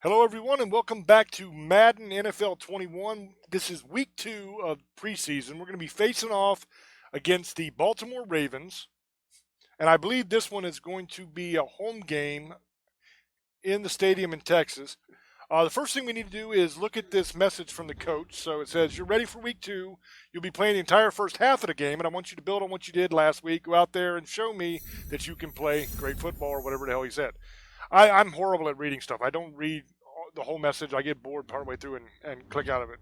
Hello, everyone, and welcome back to Madden NFL 21. This is week 2 of preseason. We're going to be facing off against the Baltimore Ravens, and I believe this one is going to be a home game in the stadium in Texas. The first thing we need to do is look at this message from the coach. So it says, you're ready for week 2. You'll be playing the entire first half of the game, and I want you to build on what you did last week. Go out there and show me that you can play great football or whatever the hell he said. I'm horrible at reading stuff. I don't read the whole message. I get bored partway through and click out of it.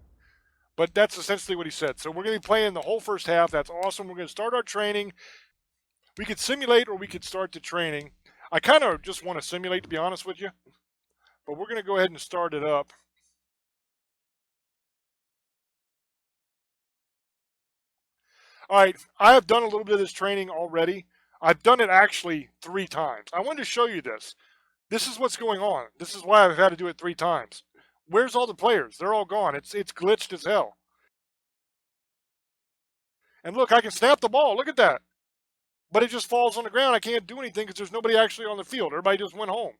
But that's essentially what he said. So we're going to be playing the whole first half. That's awesome. We're going to start our training. We could simulate or we could start the training. I kind of just want to simulate, to be honest with you. But we're going to go ahead and start it up. All right, I have done a little bit of this training already. I've done it actually 3 times. I wanted to show you this. This is what's going on. This is why I've had to do it 3 times. Where's all the players? They're all gone. It's glitched as hell. And look, I can snap the ball. Look at that. But it just falls on the ground. I can't do anything because there's nobody actually on the field. Everybody just went home.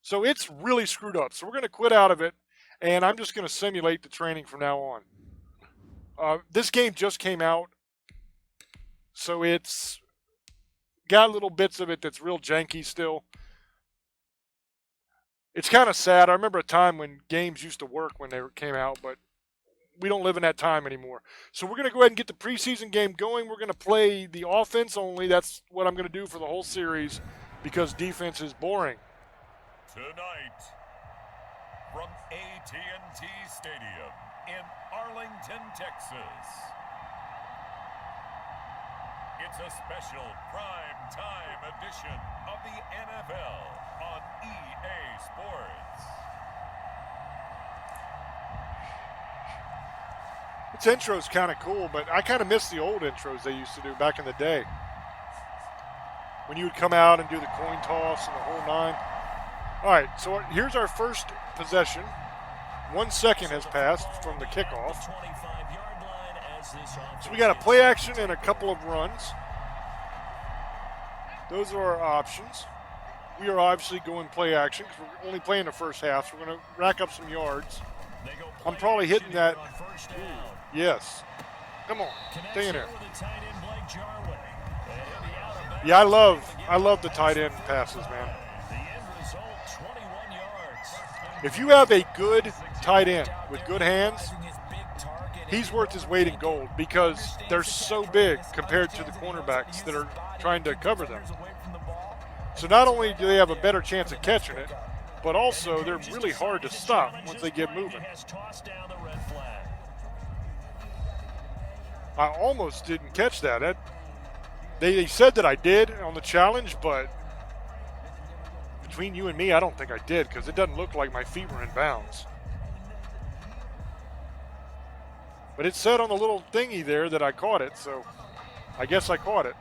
So it's really screwed up. So we're going to quit out of it, and I'm just going to simulate the training from now on. This game just came out, so it's got little bits of it that's real janky still. It's kind of sad. I remember a time when games used to work when they came out, but we don't live in that time anymore. So we're going to go ahead and get the preseason game going. We're going to play the offense only. That's what I'm going to do for the whole series because defense is boring. Tonight, from AT&T Stadium in Arlington, Texas, it's a special prime-time edition of the NFL on EA Sports. This intro's kind of cool, but I kind of miss the old intros they used to do back in the day. When you would come out and do the coin toss and the whole 9. All right, so here's our first possession. 1 second has passed from the kickoff. So we got a play action and a couple of runs. Those are our options. We are obviously going play action because we're only playing the first half, so we're going to rack up some yards. I'm probably hitting that. Ooh, yes. Come on, stay in there. Yeah, I love the tight end passes, man. If you have a good tight end with good hands, he's worth his weight in gold because they're so big compared to the cornerbacks that are trying to cover them. So not only do they have a better chance of catching it, but also they're really hard to stop once they get moving. I almost didn't catch that. They said that I did on the challenge, but between you and me, I don't think I did because it doesn't look like my feet were in bounds. But it said on the little thingy there that I caught it, so I guess I caught it.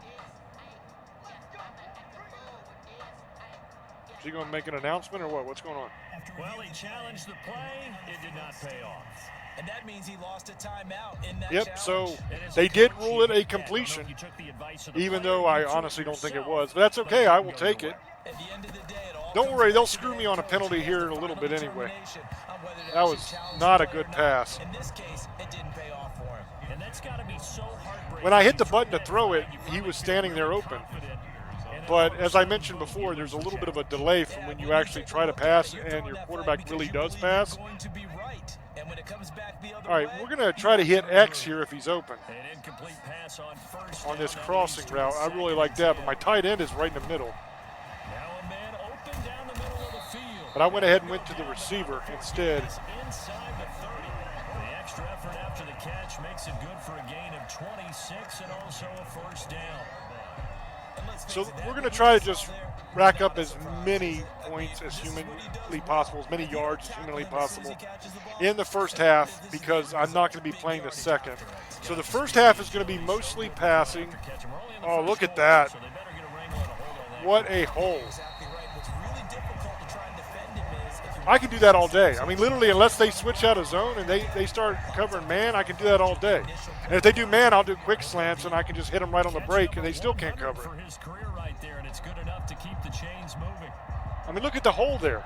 Is he going to make an announcement or what? What's going on? Well, he challenged the play. It did not pay off. And that means he lost a timeout in that Yep, challenge. so they did rule it a completion, even though I honestly don't think it was. But that's okay. I will take it. Don't worry, they'll screw me on a penalty here in a little bit anyway. That was not a good pass. In this case, it didn't pay off for him. And that's got to be so heartbreaking. When I hit the button to throw it, he was standing there open. But as I mentioned before, there's a little bit of a delay from when you actually try to pass and your quarterback really does pass. All right, we're going to try to hit X here if he's open on this crossing route. I really like that, but my tight end is right in the middle. But I went ahead and went to the receiver instead. The extra effort after the catch makes it good for a gain of 26 and also a first down. So we're going to try to just rack up as many points as humanly possible, as many yards as humanly possible in the first half because I'm not going to be playing the second. So the first half is going to be mostly passing. Oh, look at that. What a hole. I can do that all day. I mean, literally, unless they switch out of zone and they start covering man, I can do that all day. And if they do man, I'll do quick slants, and I can just hit them right on the break, and they still can't cover. I mean, look at the hole there.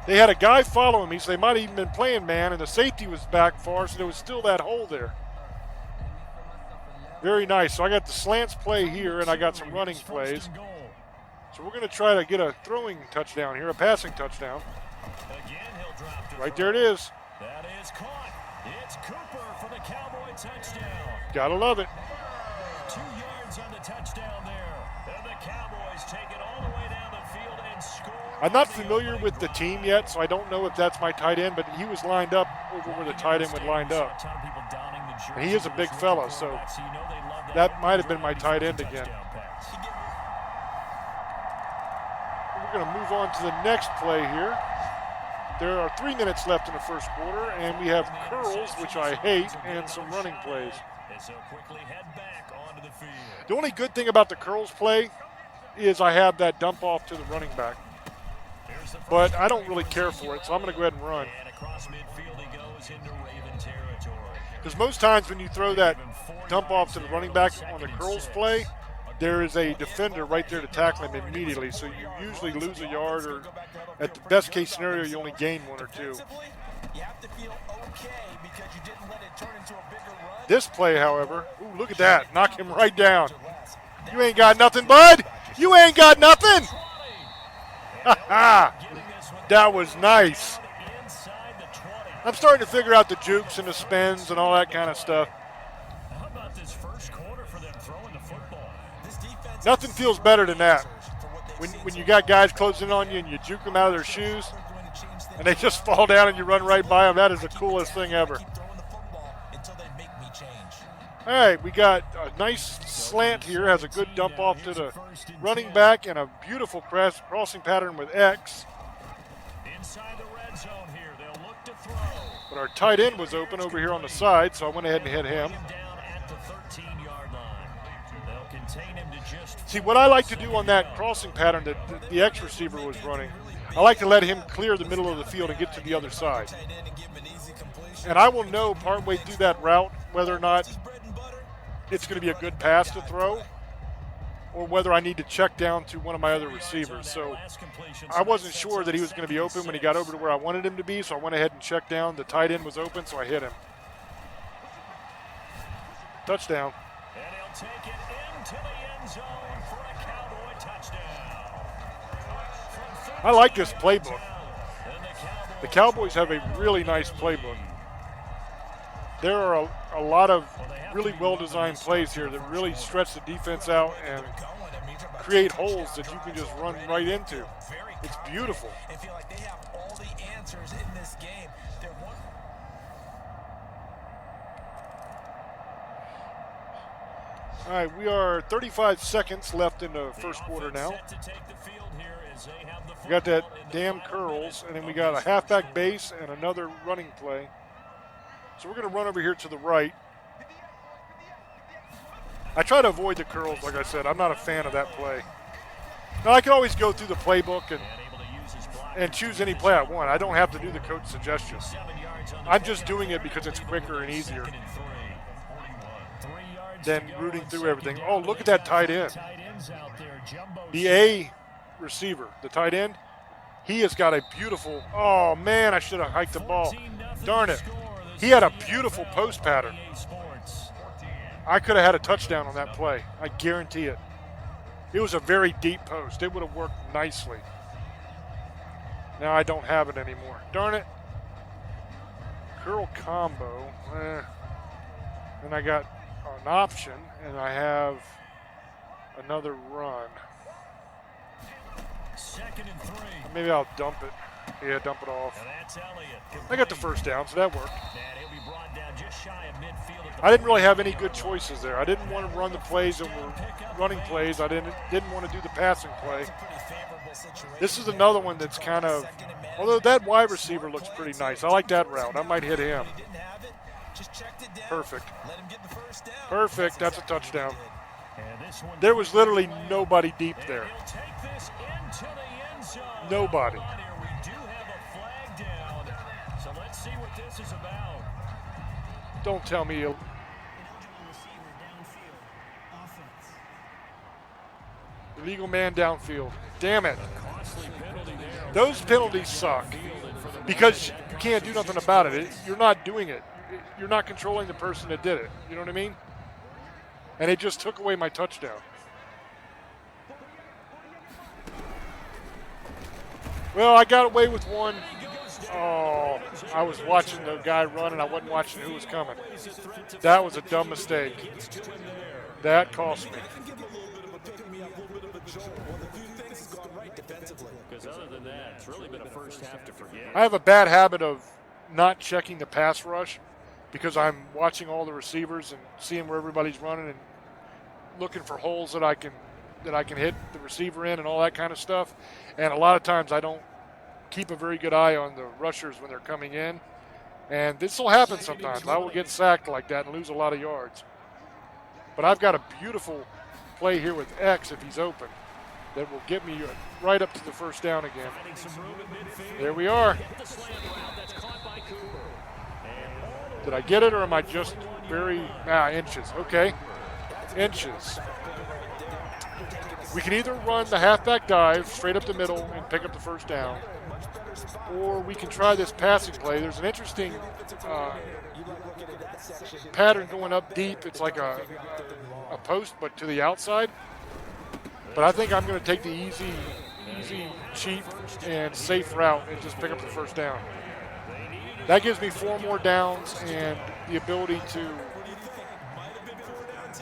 They had a guy following me, so they might have even been playing man, and the safety was back far, so there was still that hole there. Very nice. So I got the slants play here, and I got some running plays. So we're going to try to get a throwing touchdown here, a passing touchdown. Right there it is. That is caught. It's Cooper for the Cowboy touchdown. Gotta love it. 2 yards on the touchdown there. And the Cowboys take it all the way down the field and score. I'm not familiar with the team yet, so I don't know if that's my tight end, but he was lined up over where the tight end would lined up. And he is a big fella, so that might have been my tight end again. We're going to move on to the next play here. There are 3 minutes left in the first quarter, and we have curls, which I hate, and some running plays. The only good thing about the curls play is I have that dump off to the running back. But I don't really care for it, so I'm going to go ahead and run. Because most times when you throw that dump off to the running back on the curls play, there is a defender right there to tackle him immediately. So you usually lose a yard, or at the best case scenario, you only gain 1 or 2. This play, however, ooh, look at that. Knock him right down. You ain't got nothing, bud. You ain't got nothing. That was nice. I'm starting to figure out the jukes and the spins and all that kind of stuff. Nothing feels better than that. When you got guys closing on you and you juke them out of their shoes and they just fall down and you run right by them, that is the coolest thing ever. All right, we got a nice slant here, has a good dump off to the running back and a beautiful crossing pattern with X. But our tight end was open over here on the side, so I went ahead and hit him. See, what I like to do on that crossing pattern that the X receiver was running, I like to let him clear the middle of the field and get to the other side. And I will know partway through that route whether or not it's going to be a good pass to throw or whether I need to check down to one of my other receivers. So I wasn't sure that he was going to be open when he got over to where I wanted him to be, so I went ahead and checked down. The tight end was open, so I hit him. Touchdown. And he'll take it into the end zone for a Cowboy touchdown. I like this playbook. The Cowboys have a really nice playbook. There are a lot of really well-designed plays here that really stretch the defense out and create holes that you can just run right into. It's beautiful. I feel like they have all the answers in this game. All right, we are 35 seconds left in the first quarter now. We got that damn curls, and then we got a halfback base and another running play. So we're going to run over here to the right. I try to avoid the curls, like I said. I'm not a fan of that play. Now, I can always go through the playbook and choose any play I want. I don't have to do the coach suggestions. I'm just doing it because it's quicker and easier than rooting through everything. Oh, look at that tight end. The A receiver, the tight end, he has got a beautiful, oh man, I should have hiked the ball. Darn it. He had a beautiful post pattern. I could have had a touchdown on that play. I guarantee it. It was a very deep post. It would have worked nicely. Now I don't have it anymore. Darn it. Curl combo. And I got an option, and I have another run. 2nd and 3. Maybe I'll dump it. Yeah, dump it off. I got the first down, so that worked. I didn't really have any good choices there. I didn't want to run the plays that were running plays. I didn't want to do the passing play. This is another one that's kind of, although that wide receiver looks pretty nice. I like that route. I might hit him. Perfect. Perfect. That's a touchdown. There was literally nobody deep there. Nobody. So let's see what this is about. Don't tell me you. Illegal man downfield. Damn it. Those penalties suck. Because you can't do nothing about it. You're not doing it. You're not controlling the person that did it. You know what I mean? And it just took away my touchdown. Well, I got away with one. Oh, I was watching the guy run and I wasn't watching who was coming. That was a dumb mistake. That cost me. Because other than that, it's really been a first half to forget. I have a bad habit of not checking the pass rush because I'm watching all the receivers and seeing where everybody's running and looking for holes that I can hit the receiver in and all that kind of stuff. And a lot of times I don't keep a very good eye on the rushers when they're coming in. And this will happen sometimes. I will get sacked like that and lose a lot of yards. But I've got a beautiful play here with X if he's open that will get me right up to the first down again. There we are. Did I get it or am I just very inches? Okay, inches. We can either run the halfback dive straight up the middle and pick up the first down, or we can try this passing play. There's an interesting pattern going up deep. It's like a post, but to the outside. But I think I'm going to take the easy, cheap, and safe route and just pick up the first down. That gives me 4 more downs and the ability to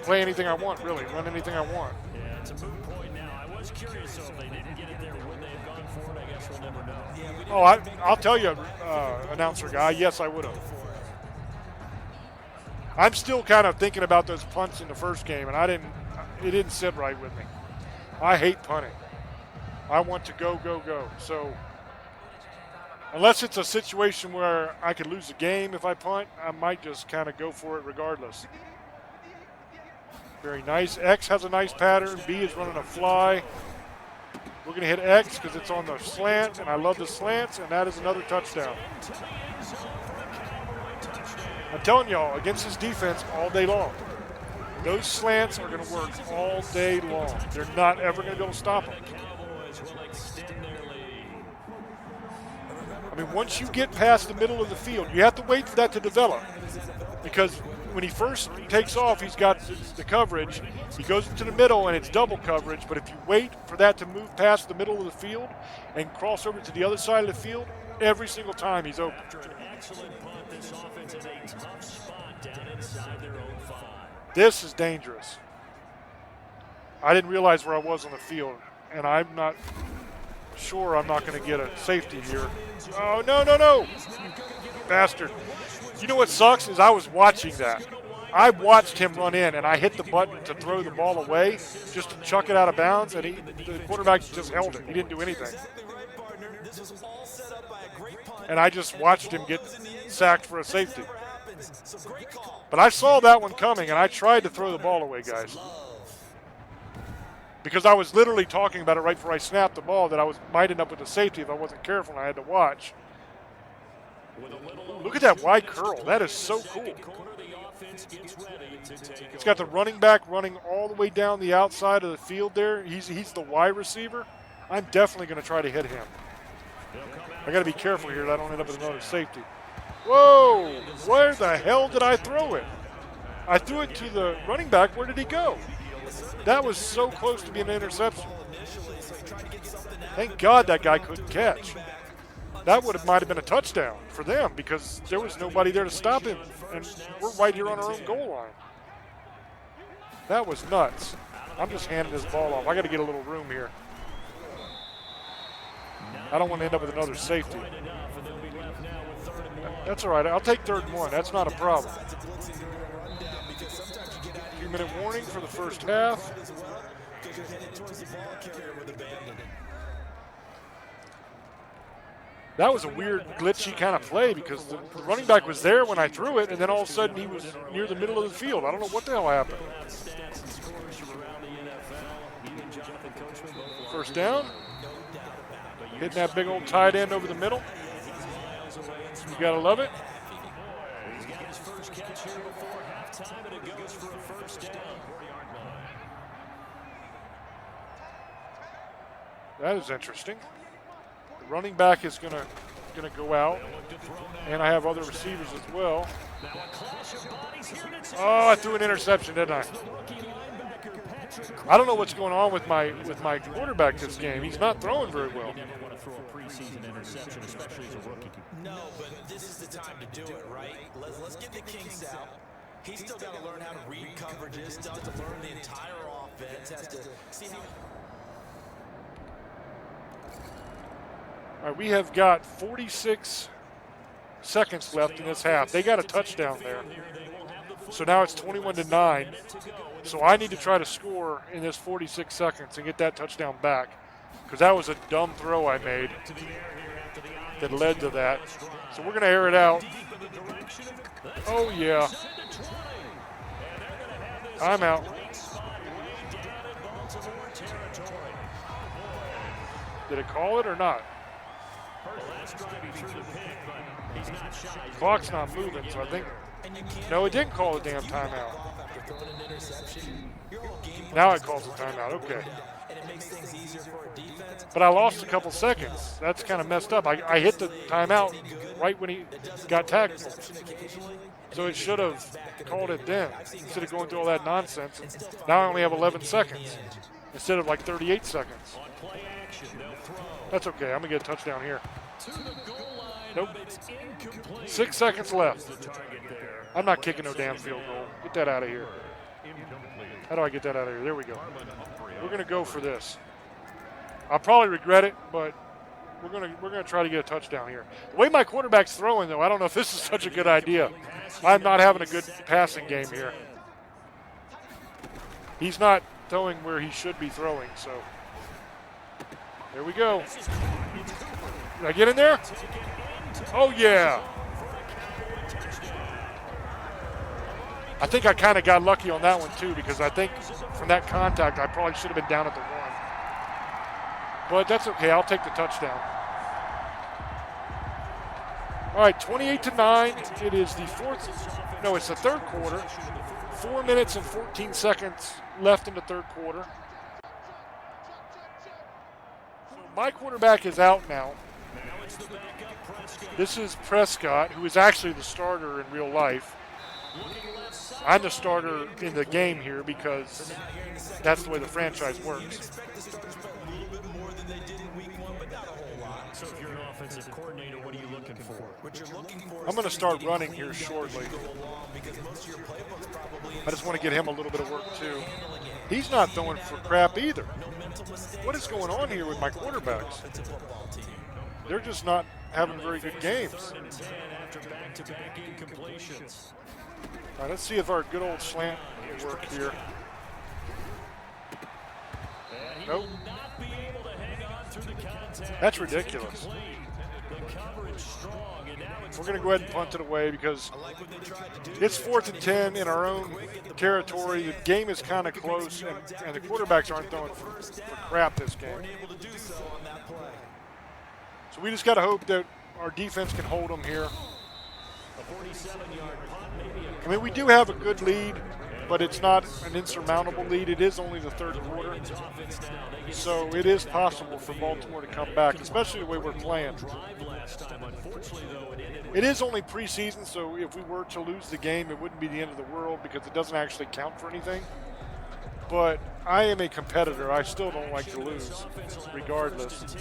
play anything I want, really, run anything I want. Yeah, it's a moot point now. I was curious, so if they didn't get it there, would they have gone for it? I guess we'll never know. Oh, I'll tell you, announcer guy, yes, I would have. I'm still kind of thinking about those punts in the first game, and it didn't sit right with me. I hate punting. I want to go, go, go. So unless it's a situation where I could lose the game if I punt, I might just kind of go for it regardless. Very nice. X has a nice pattern. B is running a fly. We're going to hit X because it's on the slant, and I love the slants, and that is another touchdown. I'm telling y'all, against this defense all day long, those slants are going to work all day long. They're not ever going to be able to stop them. I mean, once you get past the middle of the field, you have to wait for that to develop. Because when he first takes off, he's got the coverage. He goes into the middle, and it's double coverage. But if you wait for that to move past the middle of the field and cross over to the other side of the field, every single time he's open. This is dangerous. I didn't realize where I was on the field, and I'm not sure I'm not going to get a safety here. Oh, no, no, no. Bastard. You know what sucks is I was watching that. I watched him run in, and I hit the button to throw the ball away just to chuck it out of bounds, and the quarterback just held it. He didn't do anything. And I just watched him get sacked for a safety. But I saw that one coming, and I tried to throw the ball away, guys. Because I was literally talking about it right before I snapped the ball that I might end up with a safety if I wasn't careful and I had to watch. Look at that wide curl. That is so cool. It's got the running back running all the way down the outside of the field there. He's the wide receiver. I'm definitely going to try to hit him. I got to be careful here that I don't end up with another safety. Whoa! Where the hell did I throw it? I threw it to the running back. Where did he go? That was so close to being an interception. Thank God that guy couldn't catch. That might have been a touchdown for them because there was nobody there to stop him, and we're right here on our own goal line. That was nuts. I'm just handing this ball off. I got to get a little room here. I don't want to end up with another safety. That's all right. I'll take 3rd and 1. That's not a problem. 2-minute warning for the first half. That was a weird, glitchy kind of play because the running back was there when I threw it, and then all of a sudden he was near the middle of the field. I don't know what the hell happened. First down. Hitting that big old tight end over the middle. You got to love it. He's got his first catch here before halftime, and it goes for a first down. That is interesting. The running back is going to going to go out. And I have other receivers as well. Oh, I threw an interception, didn't I? I don't know what's going on with my quarterback this game. He's not throwing very well. You never want to throw a preseason interception, especially as a rookie. No, but this is the time to do it, right? Let's get the kinks out. He's still got to learn how to read coverages, still has to learn the entire offense, has to see how... All right, we have got 46 seconds left in this half. They got a touchdown there. So now it's 21-9. So I need to try to score in this 46 seconds and get that touchdown back, because that was a dumb throw I made that led to that. So we're going to air it out. Oh, yeah. I'm out. Did it call it or not? Clock's not moving, so I think... No, it didn't call a damn timeout. Now it calls a timeout, okay. But I lost a couple seconds. That's kind of messed up. I hit the timeout right when he got tackled. So it should have called it then, instead of going through all that nonsense. Now I only have 11 seconds, instead of like 38 seconds. That's okay, I'm going to get a touchdown here. Nope. 6 seconds left. I'm not kicking no damn field goal. Get that out of here. How do I get that out of here? There we go. We're going to go for this. I'll probably regret it, but we're gonna try to get a touchdown here. The way my quarterback's throwing, though, I don't know if this is such a good idea. I'm not having a good passing game here. He's not throwing where he should be throwing, so there we go. Did I get in there? Oh, yeah. I think I kind of got lucky on that one, too, because I think from that contact, I probably should have been down at the 1. But that's okay. I'll take the touchdown. All right, 28-9. It is the it's the third quarter. 4 minutes and 14 seconds left in the third quarter. So my quarterback is out now. This is Prescott, who is actually the starter in real life. I'm the starter in the game here because that's the way the franchise works. So if you're an offensive coordinator, what are you looking for? I'm going to start running here shortly. I just want to get him a little bit of work too. He's not throwing for crap either. What is going on here with my quarterbacks? They're just not having very good games. All right, let's see if our good old slant will work here. Nope. That's ridiculous. We're going to go ahead and punt it away because it's 4th and 10 in our own territory. The game is kind of close, and the quarterbacks aren't throwing for crap this game. So we just got to hope that our defense can hold them here. I mean, we do have a good lead, but it's not an insurmountable lead. It is only the third quarter. So it is possible for Baltimore to come back, especially the way we're playing. It is only preseason, so if we were to lose the game, it wouldn't be the end of the world because it doesn't actually count for anything. But I am a competitor. I still don't like to lose, regardless.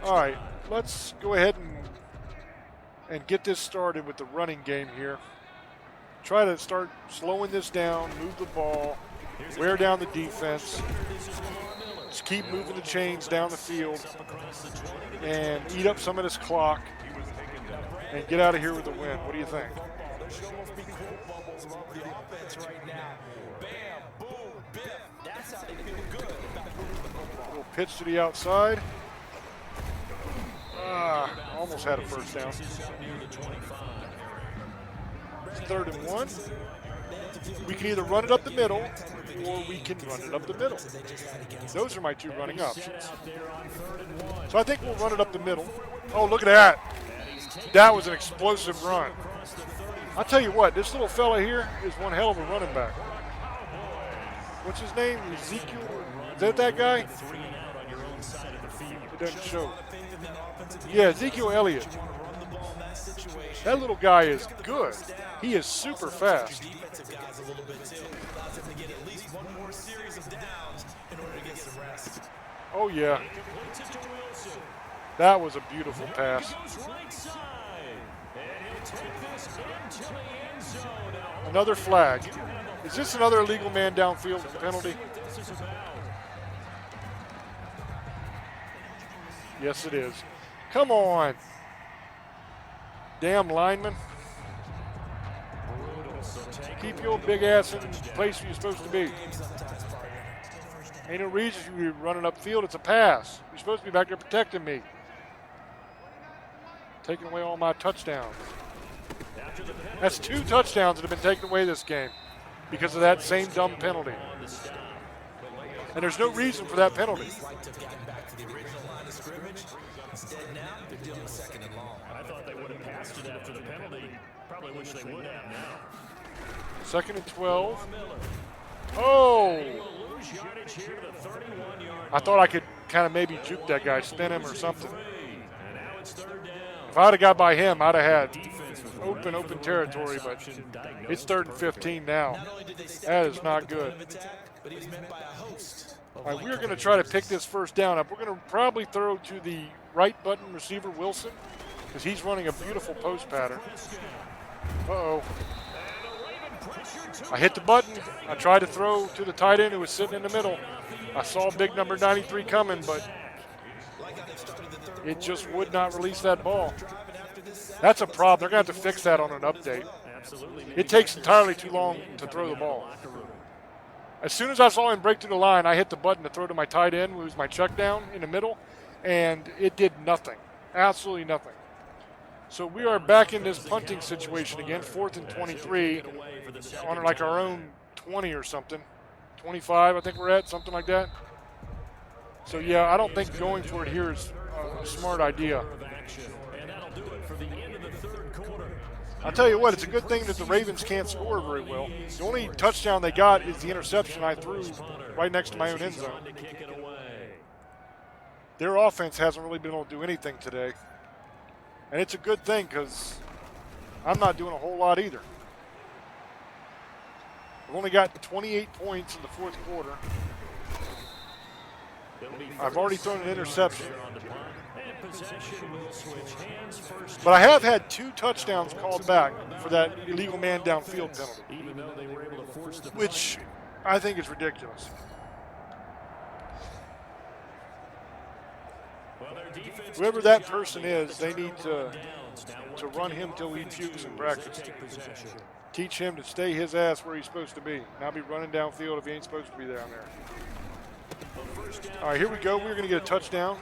All right, let's go ahead and get this started with the running game here. Try to start slowing this down, move the ball, wear down the defense. Just keep moving the chains down the field and eat up some of this clock and get out of here with a win. What do you think? Little pitch to the outside. Almost had a first down. It's 3rd and 1. We can either run it up the middle or we can run it up the middle. Those are my two running options. So I think we'll run it up the middle. Oh, look at that. That was an explosive run. I'll tell you what, this little fella here is one hell of a running back. What's his name? Ezekiel? Is that guy? It doesn't show. Yeah, Ezekiel Elliott. That little guy is good. He is super fast. Defensive guys a little bit too. Allows him to get at least one more series of downs in order to get some rest. Oh, yeah. Completes it to Wilson. That was a beautiful pass. Goes right side. And he'll take this into the end zone. Now, Another flag. Is this another illegal man downfield penalty? this is about. Yes, it is. Come on. Damn lineman. Keep your big ass in the place you're supposed to be. Ain't no reason you're running upfield. It's a pass. You're supposed to be back there protecting me. Taking away all my touchdowns. That's 2 touchdowns that have been taken away this game because of that same dumb penalty. And there's no reason for that penalty. I thought they would have passed it after the penalty. Probably wish they would have now. 2nd and 12. Oh! Lose yardage here to the 31-yard I thought I could kind of maybe juke that guy, spin him or something. And now it's 3rd down. If I'd have got by him, I'd have had open territory, but it's 3rd and 15 now. That is not good. All right, we're going to try to pick this first down up. We're going to probably throw to the right button receiver, Wilson, because he's running a beautiful post pattern. Uh-oh. I hit the button. I tried to throw to the tight end who was sitting in the middle. I saw big number 93 coming, but it just would not release that ball. That's a problem. They're going to have to fix that on an update. It takes entirely too long to throw the ball. As soon as I saw him break through the line, I hit the button to throw to my tight end, who was my check down in the middle, and it did nothing. Absolutely nothing. So we are back in this punting situation again, 4th and 23, on like our own 20 or something. 25, I think we're at, something like that. So yeah, I don't think going for it here is a smart idea. And that'll do it for the end of the 3rd quarter. I'll tell you what, it's a good thing that the Ravens can't score very well. The only touchdown they got is the interception I threw right next to my own end zone. Their offense hasn't really been able to do anything today. And it's a good thing because I'm not doing a whole lot either. I've only got 28 points in the 4th quarter. I've already thrown an interception. But I have had 2 touchdowns called back for that illegal man downfield penalty, which I think is ridiculous. Whoever that person is, they need to run him till he pukes in practice. Teach him to stay his ass where he's supposed to be, not be running downfield if he ain't supposed to be down there. All right, here we go. We're going to get a touchdown.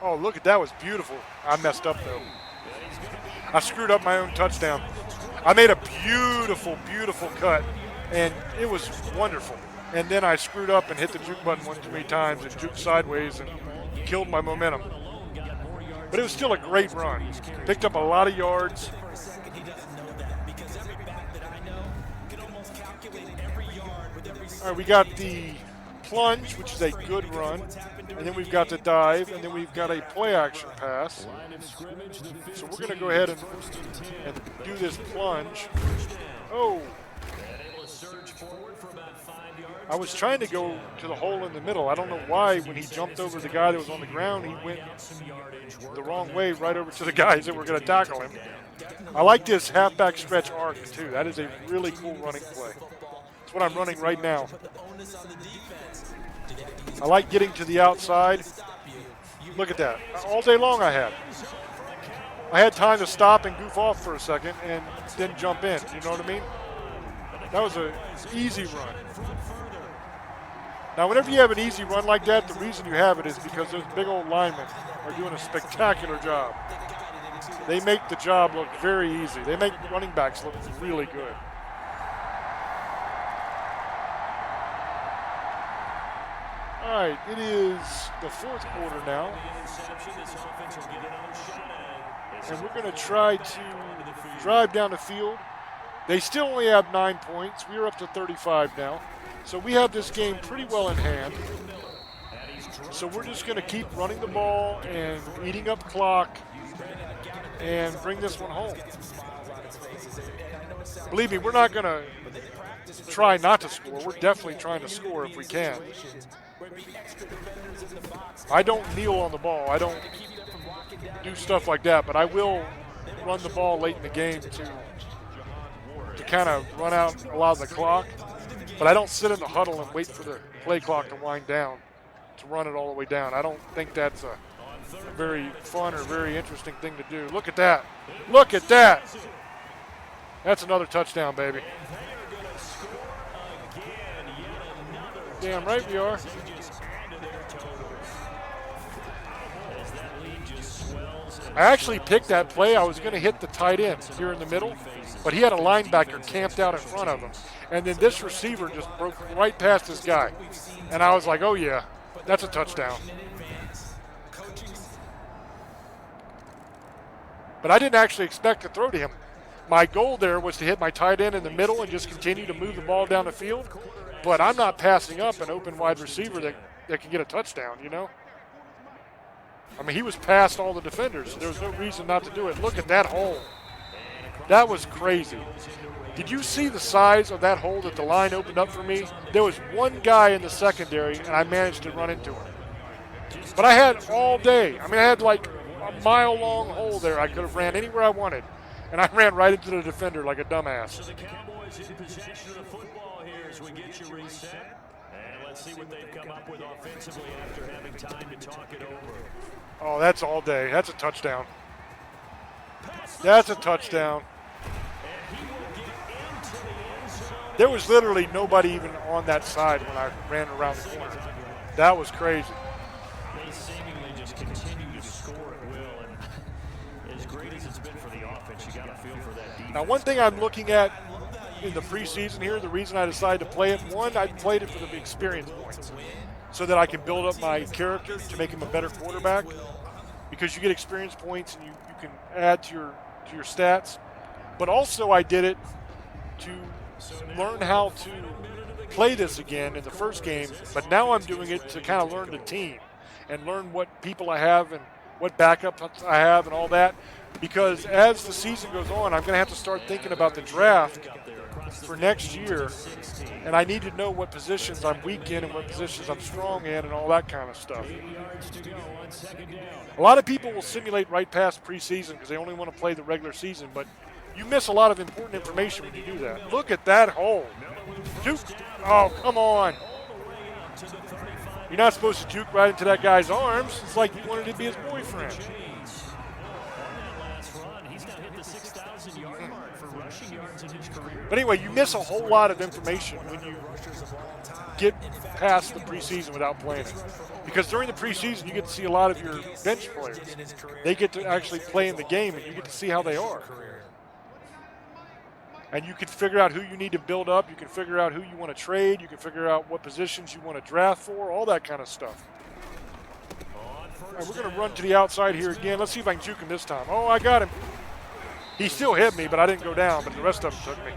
Oh, look at that. Was beautiful. I messed up, though. I screwed up my own touchdown. I made a beautiful, beautiful cut, and it was wonderful. And then I screwed up and hit the juke button 1 too many times and juked sideways and killed my momentum. But it was still a great run. Picked up a lot of yards. All right, we got the plunge, which is a good run. And then we've got the dive, and then we've got a play action pass. So we're going to go ahead and do this plunge. Oh. I was trying to go to the hole in the middle. I don't know why when he jumped over the guy that was on the ground, he went the wrong way right over to the guys that were going to tackle him. I like this halfback stretch arc, too. That is a really cool running play. It's what I'm running right now. I like getting to the outside. Look at that. All day long I had. I had time to stop and goof off for a second and then jump in. You know what I mean? That was an easy run. Now, whenever you have an easy run like that, the reason you have it is because those big old linemen are doing a spectacular job. They make the job look very easy. They make running backs look really good. All right, it is the 4th quarter now. And we're going to try to drive down the field. They still only have 9 points. We are up to 35 now. So we have this game pretty well in hand. So we're just going to keep running the ball and eating up clock and bring this one home. Believe me, we're not going to try not to score. We're definitely trying to score if we can. I don't kneel on the ball. I don't do stuff like that, but I will run the ball late in the game to kind of run out a lot of the clock. But I don't sit in the huddle and wait for the play clock to wind down to run it all the way down. I don't think that's a very fun or very interesting thing to do. Look at that. Look at that. That's another touchdown, baby. Damn right we are. I actually picked that play. I was going to hit the tight end here in the middle, but he had a linebacker camped out in front of him. And then this receiver just broke right past this guy. And I was like, oh, yeah, that's a touchdown. But I didn't actually expect to throw to him. My goal there was to hit my tight end in the middle and just continue to move the ball down the field. But I'm not passing up an open wide receiver that can get a touchdown, you know? I mean, he was past all the defenders, so there was no reason not to do it. Look at that hole. That was crazy. Did you see the size of that hole that the line opened up for me? There was one guy in the secondary, and I managed to run into him. But I had all day. I mean, I had like a mile-long hole there. I could have ran anywhere I wanted, and I ran right into the defender like a dumbass. So the Cowboys in possession of the football here as we get you reset. And let's see what they've come up with offensively after having time to talk it over. Oh, that's all day. That's a touchdown. That's a touchdown. There was literally nobody even on that side when I ran around the corner. That was crazy. They seemingly just continue to score at will, and as great as it's been for the offense, you got to feel for that defense. Now, one thing I'm looking at in the preseason here, the reason I decided to play it, one, I played it for the experience points so that I can build up my character to make him a better quarterback, because you get experience points and you can add to your stats. But also I did it to learn how to play this again in the first game, but now I'm doing it to kind of learn the team and learn what people I have and what backups I have and all that, because as the season goes on, I'm going to have to start thinking about the draft for next year, and I need to know what positions I'm weak in and what positions I'm strong in and all that kind of stuff. A lot of people will simulate right past preseason because they only want to play the regular season, but you miss a lot of important information when you do that. Look at that hole. Juke. Oh, come on. You're not supposed to juke right into that guy's arms. It's like you wanted to be his boyfriend. But anyway, you miss a whole lot of information when you get past the preseason without playing it. Because during the preseason, you get to see a lot of your bench players. They get to actually play in the game, and you get to see how they are. And you can figure out who you need to build up. You can figure out who you want to trade. You can figure out what positions you want to draft for, all that kind of stuff. All right, we're going to run to the outside here again. Let's see if I can juke him this time. Oh, I got him. He still hit me, but I didn't go down, but the rest of them took me.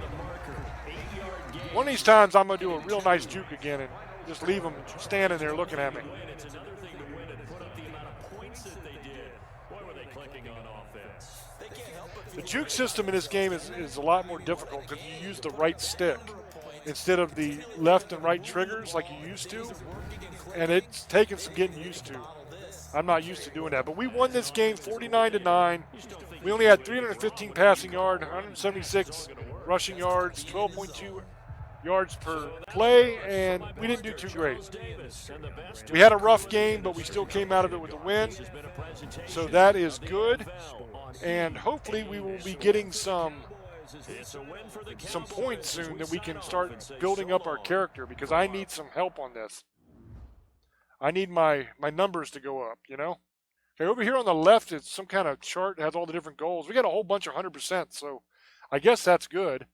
One of these times, I'm going to do a real nice juke again and just leave him standing there looking at me. The juke system in this game is a lot more difficult because you use the right stick instead of the left and right triggers like you used to, and it's taken some getting used to. I'm not used to doing that, but we won this game 49-9. We only had 315 passing yards, 176 rushing yards, 12.2 yards per play, and we didn't do too great. We had a rough game, but we still came out of it with a win, so that is good. And hopefully we will be getting some points soon that we can start building up our character, because I need some help on this. I need my numbers to go up, you know? Okay, over here on the left, it's some kind of chart that has all the different goals. We got a whole bunch of 100%, so I guess that's good.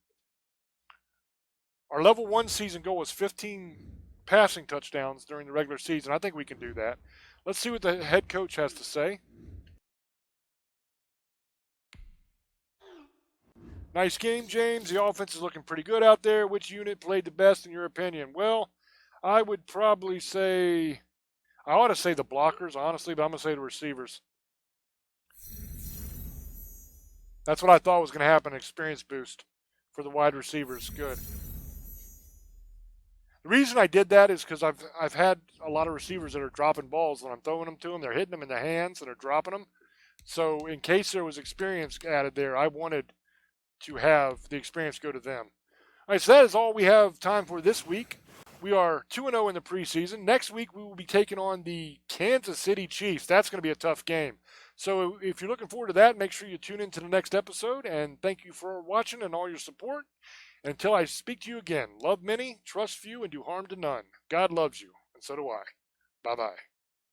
Our level 1 season goal was 15 passing touchdowns during the regular season. I think we can do that. Let's see what the head coach has to say. Nice game, James. The offense is looking pretty good out there. Which unit played the best in your opinion? Well, I would probably say I ought to say the blockers, honestly, but I'm going to say the receivers. That's what I thought was going to happen, experience boost for the wide receivers. Good. The reason I did that is because I've had a lot of receivers that are dropping balls when I'm throwing them to them. They're hitting them in the hands and they're dropping them. So in case there was experience added there, I wanted to have the experience go to them. All right, so that is all we have time for this week. We are 2-0 in the preseason. Next week, we will be taking on the Kansas City Chiefs. That's going to be a tough game. So if you're looking forward to that, make sure you tune in to the next episode. And thank you for watching and all your support. And until I speak to you again, love many, trust few, and do harm to none. God loves you, and so do I. Bye-bye.